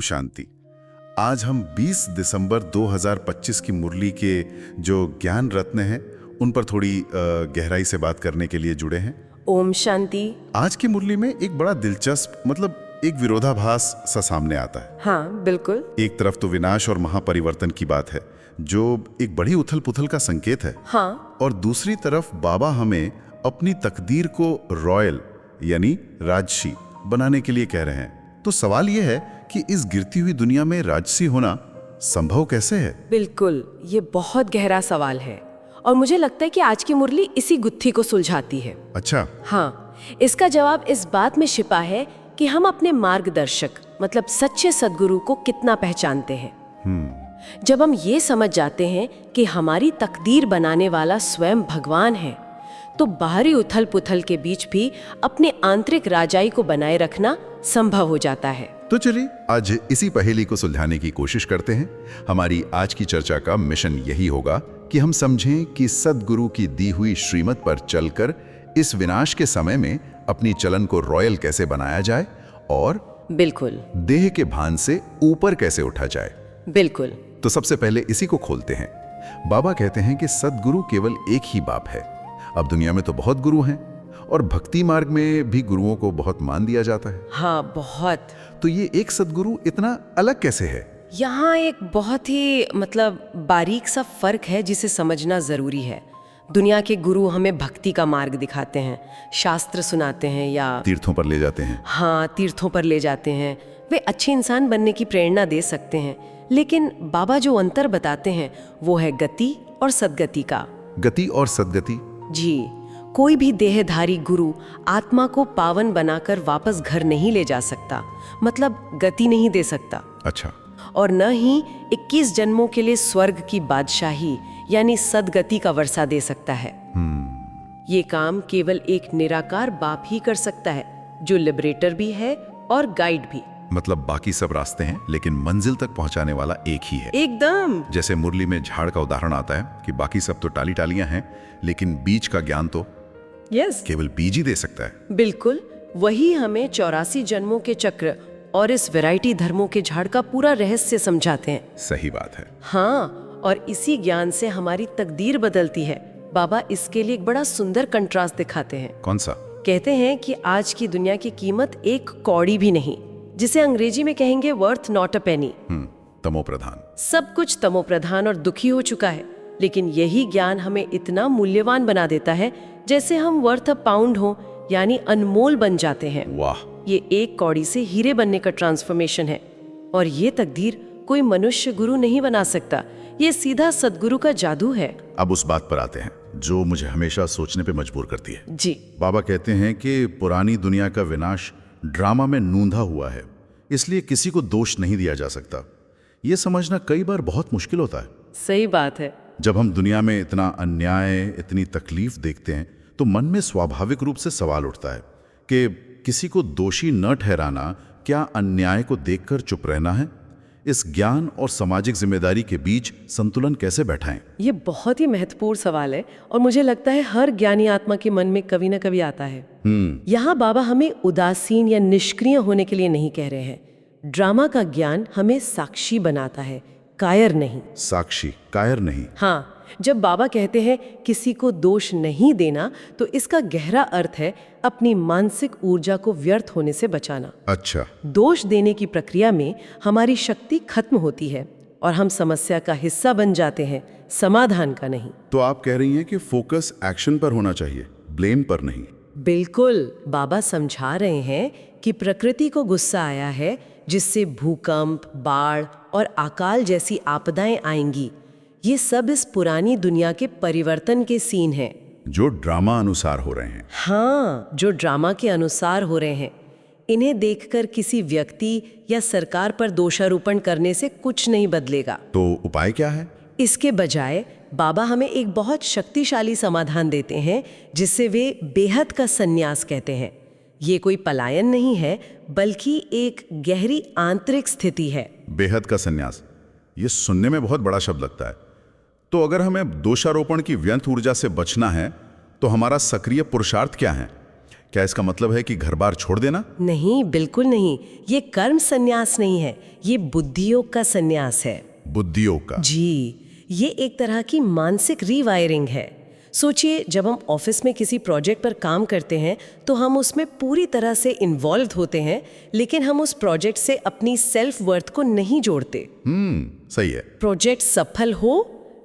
शांति। आज हम 20 दिसंबर 2025 की मुरली के जो ज्ञान रत्न हैं उन पर थोड़ी गहराई से बात करने के लिए जुड़े हैं। ओम शांति। आज की मुरली में एक बड़ा दिलचस्प एक विरोधाभास सा सामने आता है। हाँ बिल्कुल। एक तरफ तो विनाश और महापरिवर्तन की बात है जो एक बड़ी उथल पुथल का संकेत है। हाँ। और दूसरी तरफ बाबा हमें अपनी तकदीर को रॉयल यानी राजसी बनाने के लिए कह रहे हैं। तो सवाल यह है कि इस गिरती हुई दुनिया में राजसी होना संभव कैसे है? बिल्कुल, ये बहुत गहरा सवाल है और मुझे लगता है कि आज की मुरली इसी गुत्थी को सुलझाती है। अच्छा। हाँ, इसका जवाब इस बात में छिपा है कि हम अपने मार्गदर्शक मतलब सच्चे सद्गुरु को कितना पहचानते हैं। जब हम ये समझ जाते हैं कि हमारी तकदीर बनाने वाला स्वयं भगवान है, तो बाहरी उथल पुथल के बीच भी अपने आंतरिक राजाई को बनाए रखना संभव हो जाता है। तो चलिए आज इसी पहेली को सुलझाने की कोशिश करते हैं। हमारी आज की चर्चा का मिशन यही होगा कि हम समझें कि सद्गुरु की दी हुई श्रीमत पर चलकर इस विनाश के समय में अपनी चलन को रॉयल कैसे बनाया जाए और बिल्कुल देह के भान से ऊपर कैसे उठा जाए। बिल्कुल। तो सबसे पहले इसी को खोलते हैं। बाबा कहते हैं कि सद्गुरु केवल एक ही बाप है। अब दुनिया में तो बहुत गुरु हैं और भक्ति मार्ग में भी गुरुओं को बहुत मान दिया जाता है। हाँ बहुत। तो ये एक सद्गुरु इतना अलग कैसे है? यहाँ एक बहुत ही बारीक सा फर्क है जिसे समझना जरूरी है। दुनिया के गुरु हमें भक्ति का मार्ग दिखाते हैं, शास्त्र सुनाते हैं या तीर्थों पर ले जाते हैं। हाँ, तीर्थों पर ले जाते हैं। वे अच्छे इंसान बनने की प्रेरणा दे सकते हैं, लेकिन बाबा जो अंतर बताते हैं वो है गति और सद्गति का। गति और सद्गति? जी, कोई भी देहधारी गुरु आत्मा को पावन बनाकर वापस घर नहीं ले जा सकता, मतलब गति नहीं दे सकता। अच्छा। और न ही 21 जन्मों के लिए स्वर्ग की बादशाही यानी सद्गति का वर्षा दे सकता है। ये काम केवल एक निराकार बाप ही कर सकता है, जो लिबरेटर भी है और गाइड भी। मतलब बाकी सब रास्ते हैं लेकिन मंजिल तक पहुंचाने वाला एक ही है। एकदम। जैसे मुरली में झाड़ का उदाहरण आता है कि बाकी सब तो टाली टालियां हैं, लेकिन बीज का ज्ञान तो केवल बीज ही दे सकता है। बिल्कुल, वही हमें 84 जन्मों के चक्र और इस वैरायटी धर्मों के झाड़ का पूरा रहस्य समझाते हैं। सही बात है। हाँ, और इसी ज्ञान से हमारी तकदीर बदलती है। बाबा इसके लिए एक बड़ा सुंदर कंट्रास्ट दिखाते हैं। कौन सा? कहते हैं कि आज की दुनिया की कीमत एक कौड़ी भी नहीं, जिसे अंग्रेजी में कहेंगे वर्थ नॉट अ पेनी। तमो प्रधान। सब कुछ तमो प्रधान और दुखी हो चुका है, लेकिन यही ज्ञान हमें इतना मूल्यवान बना देता है जैसे हम वर्थ अ पाउंड हो, यानी अनमोल बन जाते हैं। वाह। ये एक कौड़ी से हीरे बनने का ट्रांसफॉर्मेशन है और ये तकदीर कोई मनुष्य गुरु नहीं बना सकता। ये सीधा सद्गुरु का जादू है। अब उस बात पर आते हैं जो मुझे हमेशा सोचने पे मजबूर करती है। जी। बाबा कहते हैं कि पुरानी दुनिया का विनाश ड्रामा में नूंधा हुआ है, इसलिए किसी को दोष नहीं दिया जा सकता। ये समझना कई बार बहुत मुश्किल होता है। सही बात है। जब हम दुनिया में इतना अन्याय, इतनी तकलीफ देखते हैं तो मन में स्वाभाविक रूप से सवाल उठता है कि किसी को दोषी न ठहराना क्या अन्याय को देखकर चुप रहना है? इस ज्ञान और सामाजिक जिम्मेदारी के बीच संतुलन कैसे बैठाएं? ये बहुत ही महत्वपूर्ण सवाल है और मुझे लगता है हर ज्ञानी आत्मा के मन में कभी न कभी आता है। यहाँ बाबा हमें उदासीन या निष्क्रिय होने के लिए नहीं कह रहे हैं। ड्रामा का ज्ञान हमें साक्षी बनाता है, कायर नहीं। साक्षी, कायर नहीं। हाँ, जब बाबा कहते हैं किसी को दोष नहीं देना, तो इसका गहरा अर्थ है अपनी मानसिक ऊर्जा को व्यर्थ होने से बचाना। अच्छा। दोष देने की प्रक्रिया में हमारी शक्ति खत्म होती है और हम समस्या का हिस्सा बन जाते हैं, समाधान का नहीं। तो आप कह रही हैं कि फोकस एक्शन पर होना चाहिए, ब्लेम पर नहीं। बिल्कुल। बाबा समझा रहे हैं कि प्रकृति को गुस्सा आया है, जिससे भूकंप, बाढ़ और अकाल जैसी आपदाएं आएंगी। ये सब इस पुरानी दुनिया के परिवर्तन के सीन हैं, जो ड्रामा अनुसार हो रहे हैं। हाँ, जो ड्रामा के अनुसार हो रहे हैं। इन्हें देखकर किसी व्यक्ति या सरकार पर दोषारोपण करने से कुछ नहीं बदलेगा। तो उपाय क्या है? इसके बजाय बाबा हमें एक बहुत शक्तिशाली समाधान देते हैं, जिसे वे बेहद का संन्यास कहते हैं। ये कोई पलायन नहीं है, बल्कि एक गहरी आंतरिक स्थिति है। बेहद का संन्यास, ये सुनने में बहुत बड़ा शब्द लगता है। तो अगर हमें दोषारोपण की व्यर्थ ऊर्जा से बचना है तो हमारा सक्रिय पुरुषार्थ क्या है? क्या इसका मतलब है कि घर बार छोड़ देना? नहीं, बिल्कुल नहीं। ये कर्म संन्यास नहीं है, ये बुद्धि योग का संन्यास है। बुद्धि योग का? जी, ये एक तरह की मानसिक रीवायरिंग है। सोचिए, जब हम ऑफिस में किसी प्रोजेक्ट पर काम करते हैं तो हम उसमें पूरी तरह से इन्वॉल्व होते हैं, लेकिन हम उस प्रोजेक्ट से अपनी सेल्फ वर्थ को नहीं जोड़ते। सही है। प्रोजेक्ट सफल हो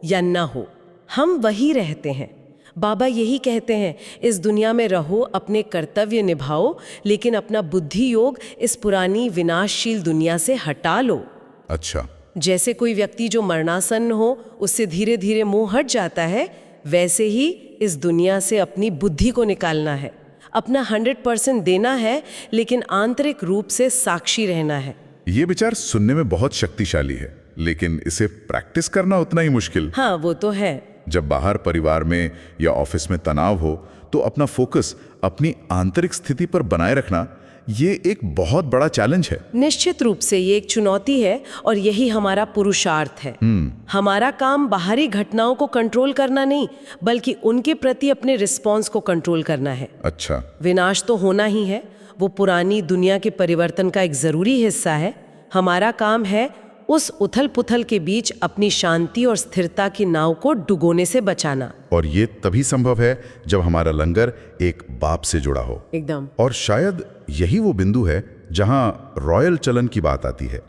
या ना हो, हम वही रहते हैं। बाबा यही कहते हैं, इस दुनिया में रहो, अपने कर्तव्य निभाओ, लेकिन अपना बुद्धि योग इस पुरानी विनाशशील दुनिया से हटा लो। अच्छा। जैसे कोई व्यक्ति जो मरणासन्न हो, उससे धीरे धीरे मोह हट जाता है, वैसे ही इस दुनिया से अपनी बुद्धि को निकालना है, अपना 100% देना है, लेकिन आंतरिक रूप से साक्षी रहना है। ये विचार सुनने में बहुत शक्तिशाली है, लेकिन इसे प्रैक्टिस करना उतना ही मुश्किल। हाँ, वो तो है। जब बाहर परिवार में या ऑफिस में तनाव हो तो अपना फोकस अपनी आंतरिक स्थिति पर बनाए रखना, ये एक बहुत बड़ा चैलेंज है। निश्चित रूप से ये एक चुनौती है, और यही हमारा पुरुषार्थ है। हमारा काम बाहरी घटनाओं को कंट्रोल करना नहीं, बल्कि उनके प्रति अपने रिस्पॉन्स को कंट्रोल करना है। अच्छा। विनाश तो होना ही है, वो पुरानी दुनिया के परिवर्तन का एक जरूरी हिस्सा है। हमारा काम है उस उथल पुथल के बीच अपनी शांति और स्थिरता की नाव को डुबोने से बचाना। और ये तभी संभव है जब हमारा लंगर एक बाप से जुड़ा हो। एकदम। और शायद यही वो बिंदु है जहां रॉयल चलन की बात आती है।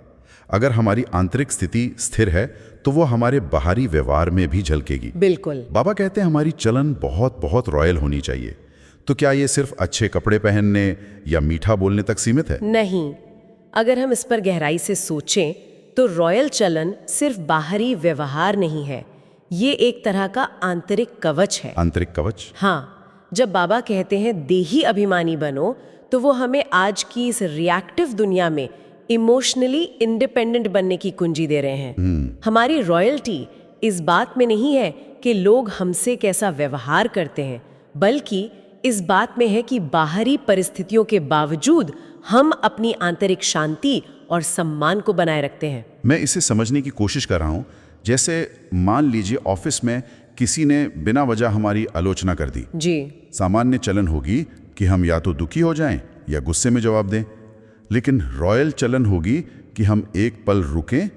अगर हमारी आंतरिक स्थिति स्थिर है तो वो हमारे बाहरी व्यवहार में भी झलकेगी। बिल्कुल। बाबा कहते हैं हमारी चलन बहुत बहुत रॉयल होनी चाहिए। तो क्या ये सिर्फ अच्छे कपड़े पहनने या मीठा बोलने तक सीमित है? नहीं, अगर हम इस पर गहराई से सोचें तो रॉयल चलन सिर्फ बाहरी व्यवहार नहीं है, ये एक तरह का आंतरिक कवच है। आंतरिक कवच? हाँ, जब बाबा कहते हैं देही अभिमानी बनो, तो वो हमें आज की इस रिएक्टिव दुनिया में इमोशनली इंडिपेंडेंट बनने की कुंजी दे रहे हैं। हमारी रॉयल्टी इस बात में नहीं है कि लोग हमसे कैसा व्यवहार करते हैं, बल्कि इस बात में है कि बाहरी परिस्थितियों के बावजूद हम अपनी आंतरिक शांति और सम्मान को बनाए रखते हैं। मैं इसे समझने की कोशिश कर रहा हूं। जैसे मान लीजिए ऑफिस में किसी ने बिना वजह हमारी आलोचना कर दी। जी। सामान्य चलन होगी कि हम या तो दुखी हो जाएं या गुस्से में जवाब दें, लेकिन रॉयल चलन होगी कि हम एक पल रुकें,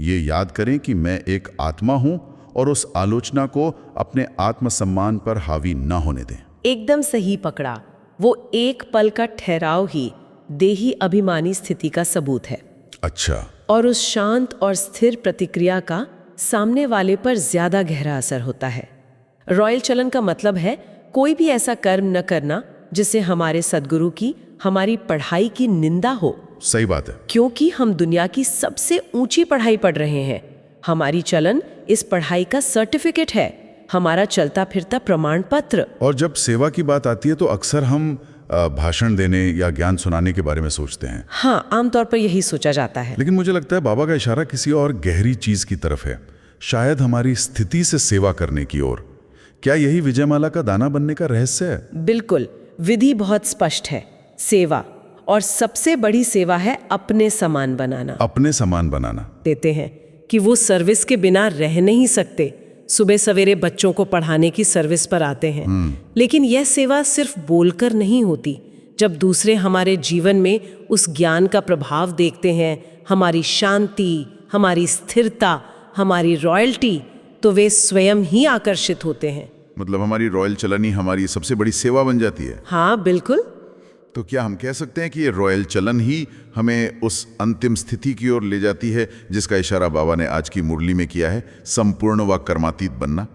ये याद करें कि मैं एक आत्मा हूं और उस आलोचना को अपने आत्मसम्मान पर हावी न होने दें। एकदम सही पकड़ा। वो एक पल का ठहराव ही देही अभिमानी स्थिति का सबूत है। अच्छा। और उस शांत और स्थिर प्रतिक्रिया का सामने वाले पर ज्यादा गहरा असर होता है। रॉयल चलन का मतलब है कोई भी ऐसा कर्म न करना जिससे हमारे सद्गुरु की, हमारी पढ़ाई की निंदा हो। सही बात है। क्योंकि हम दुनिया की सबसे ऊंची पढ़ाई पढ़ रहे हैं। हमारी चलन इस पढ़ाई का सर्टिफिकेट है, हमारा चलता फिरता प्रमाण पत्र। और जब सेवा की बात आती है तो अक्सर हम भाषण देने या ज्ञान सुनाने के बारे में सोचते हैं। हाँ, आमतौर पर यही सोचा जाता है। लेकिन मुझे लगता है बाबा का इशारा किसी और गहरी चीज की तरफ है, शायद हमारी स्थिति से सेवा करने की ओर। क्या यही विजयमाला का दाना बनने का रहस्य है? बिल्कुल। विधि बहुत स्पष्ट है, सेवा, और सबसे बड़ी सेवा है अपने समान बनाना। अपने समान बनाना। देते हैं कि वो सर्विस के बिना रह नहीं सकते। सुबह सवेरे बच्चों को पढ़ाने की सर्विस पर आते हैं, लेकिन यह सेवा सिर्फ बोलकर नहीं होती। जब दूसरे हमारे जीवन में उस ज्ञान का प्रभाव देखते हैं, हमारी शांति, हमारी स्थिरता, हमारी रॉयल्टी, तो वे स्वयं ही आकर्षित होते हैं। मतलब हमारी रॉयल चलन ही हमारी सबसे बड़ी सेवा बन जाती है। हाँ, बिल्कुल। तो क्या हम कह सकते हैं कि ये रॉयल चलन ही हमें उस अंतिम स्थिति की ओर ले जाती है जिसका इशारा बाबा ने आज की मुरली में किया है, संपूर्ण व कर्मातीत बनना,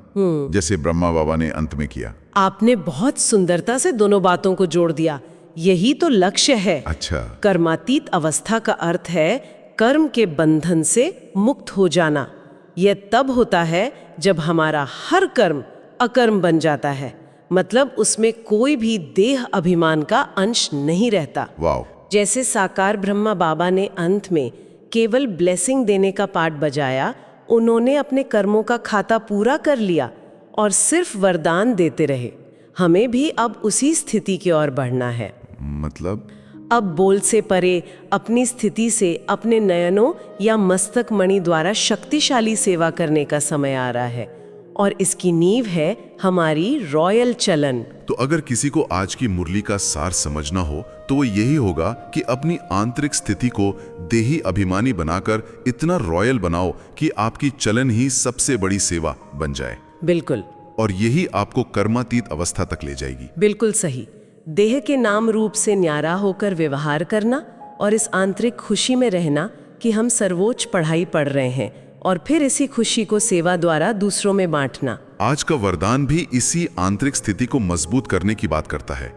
जैसे ब्रह्मा बाबा ने अंत में किया? आपने बहुत सुंदरता से दोनों बातों को जोड़ दिया। यही तो लक्ष्य है। अच्छा। कर्मातीत अवस्था का अर्थ है कर्म के बंधन से मुक्त हो जाना। यह तब होता है जब हमारा हर कर्म अकर्म बन जाता है, मतलब उसमें कोई भी देह अभिमान का अंश नहीं रहता। वाव। जैसे साकार ब्रह्मा बाबा ने अंत में केवल ब्लेसिंग देने का पाठ बजाया, उन्होंने अपने कर्मों का खाता पूरा कर लिया और सिर्फ वरदान देते रहे। हमें भी अब उसी स्थिति की ओर बढ़ना है। मतलब अब बोल से परे अपनी स्थिति से अपने नयनों या मस्तक मणि द्वारा शक्तिशाली सेवा करने का समय आ रहा है। और इसकी नींव है हमारी रॉयल चलन। तो अगर किसी को आज की मुरली का सार समझना हो तो वो यही होगा कि अपनी आंतरिक स्थिति को देही अभिमानी बनाकर इतना रॉयल बनाओ कि आपकी चलन ही सबसे बड़ी सेवा बन जाए। बिल्कुल। और यही आपको कर्मातीत अवस्था तक ले जाएगी। बिल्कुल सही। देह के नाम रूप से न्यारा होकर व्यवहार करना और इस आंतरिक खुशी में रहना कि हम सर्वोच्च पढ़ाई पढ़ रहे हैं और फिर इसी खुशी को सेवा द्वारा दूसरों में बांटना। आज का वरदान भी इसी आंतरिक स्थिति को मजबूत करने की बात करता है।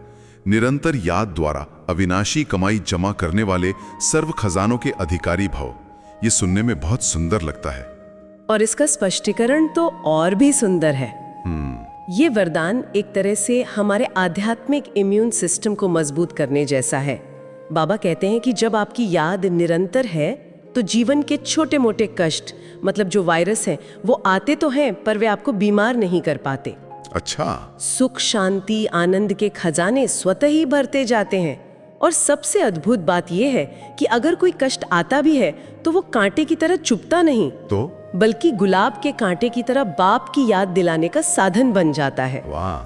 निरंतर याद द्वारा अविनाशी कमाई जमा करने वाले सर्व खजानों के अधिकारी भव। ये सुनने में बहुत सुंदर लगता है। और इसका स्पष्टीकरण तो और भी सुंदर है। ये वरदान एक तरह से हमारे आध्यात्मिक इम्यून सिस्टम को मजबूत करने जैसा है। बाबा कहते हैं कि जब आपकी याद निरंतर है तो जीवन के छोटे मोटे कष्ट, मतलब जो वायरस हैं, वो आते तो हैं पर वे आपको बीमार नहीं कर पाते। अच्छा। सुख, शांति, आनंद के खजाने स्वतः ही भरते जाते हैं। और सबसे अद्भुत बात यह है कि अगर कोई कष्ट आता भी है तो वो कांटे की तरह चुभता नहीं, तो बल्कि गुलाब के कांटे की तरह बाप की याद दिलाने का साधन बन जाता है। वाह,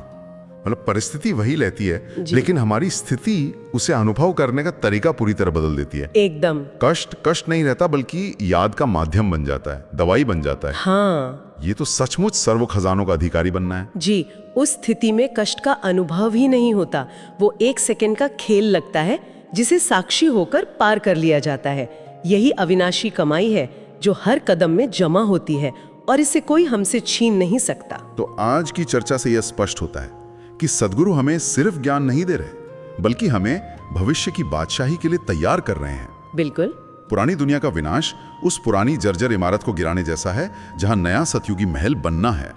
मतलब परिस्थिति वही रहती है लेकिन हमारी स्थिति उसे अनुभव करने का तरीका पूरी तरह बदल देती है। एकदम। कष्ट नहीं रहता बल्कि याद का माध्यम बन जाता है, दवाई बन जाता है। हाँ, ये तो सचमुच सर्व खजानों का अधिकारी बनना है। जी। उस स्थिति में कष्ट का अनुभव ही नहीं होता, वो एक सेकंड का खेल लगता है जिसे साक्षी होकर पार कर लिया जाता है। यही अविनाशी कमाई है जो हर कदम में जमा होती है और इसे कोई हमसे छीन नहीं सकता। तो आज की चर्चा से यह स्पष्ट होता है कि सद्गुरु हमें सिर्फ ज्ञान नहीं दे रहे बल्कि हमें भविष्य की बादशाही के लिए तैयार कर रहे हैं। बिल्कुल। पुरानी दुनिया का विनाश उस पुरानी जर्जर इमारत को गिराने जैसा है जहां नया सतयुगी महल बनना है।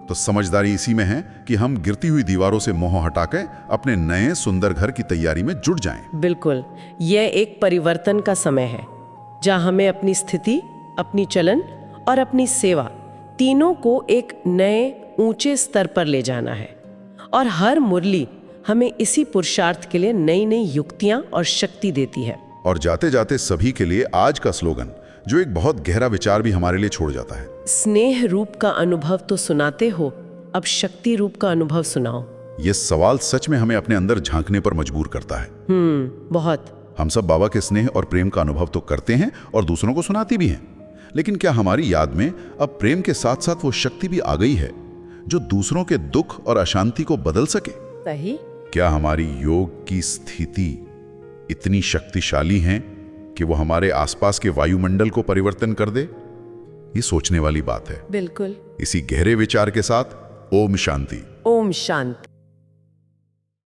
तो समझदारी इसी में है कि हम गिरती हुई दीवारों से मोह हटाकर अपने नए सुंदर घर की तैयारी में जुट जाएं। बिल्कुल। यह एक परिवर्तन का समय है जहां हमें अपनी स्थिति, अपनी चलन और अपनी सेवा तीनों को एक नए ऊंचे स्तर पर ले जाना है। और हर मुरली हमें इसी पुरुषार्थ के लिए नई नई युक्तियां और शक्ति देती है। और जाते जाते सभी के लिए आज का स्लोगन, जो एक बहुत गहरा विचार भी हमारे लिए छोड़ जाता है। स्नेह रूप का अनुभव तो सुनाते हो, अब शक्ति रूप का अनुभव सुनाओ। ये सवाल सच में हमें अपने अंदर झांकने पर मजबूर करता है। बहुत। हम सब बाबा के स्नेह और प्रेम का अनुभव तो करते हैं और दूसरों को सुनाते भी हैं, लेकिन क्या हमारी याद में अब प्रेम के साथ साथ वो शक्ति भी आ गई है जो दूसरों के दुख और अशांति को बदल सके? सही। क्या हमारी योग की स्थिति इतनी शक्तिशाली है कि वो हमारे आसपास के वायुमंडल को परिवर्तन कर दे? ये सोचने वाली बात है। बिल्कुल। इसी गहरे विचार के साथ ओम शांति। ओम शांति।